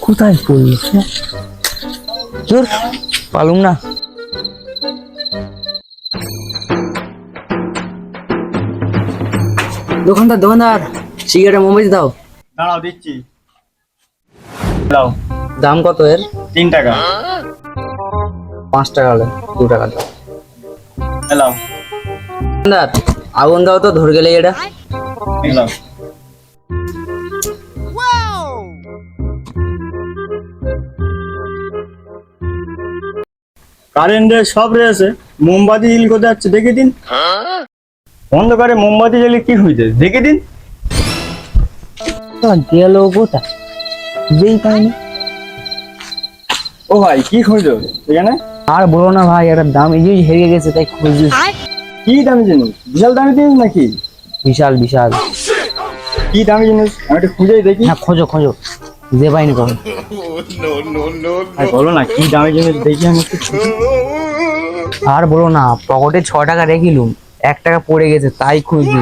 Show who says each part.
Speaker 1: কোথায় পড়লি? তোর পালুম না। দোকানদার দোকানদার সিগারেট মোমবাতি দাও।
Speaker 2: দাঁড়াও দিচ্ছি। দাও।
Speaker 1: দাম কত এর?
Speaker 2: 3 টাকা।
Speaker 1: 5 টাকা হলে 2 টাকা দাও।
Speaker 2: দাও।
Speaker 1: দোকানদার আগুন দাও তো, ধরে গেলে এটা।
Speaker 2: দাও। কারেন্টে সব রয়েছে, মোমবাতি জ্বালিয়ে কোথায় যাচ্ছে দেখে দিন। অন্ধকারে মোমবাতি জ্বালিয়ে কি হইছে দেখে দিন।
Speaker 1: গেল কোথায়? যেই পাইনি।
Speaker 2: ও ভাই কি খুঁজছো এখানে?
Speaker 1: আর বলো না ভাই, একটা দামি জিনিস হেরিয়ে গেছে, তাই খুঁজছি।
Speaker 2: কি দামি জিনিস? বিশাল দামি জিনিস নাকি?
Speaker 1: বিশাল বিশাল।
Speaker 2: কি দামি জিনিস আমি একটু খুঁজেই দেখি।
Speaker 1: হ্যাঁ খোঁজো খোঁজো, যে পাইনি কখন।
Speaker 2: ভাই বলো না কি দামি জিনিস দেখি আমি একটু খুঁজি।
Speaker 1: আর বলো না, পকেটে 6 টাকা রেখিলুম, 1 টাকা পড়ে গেছে, তাই খুঁজছি।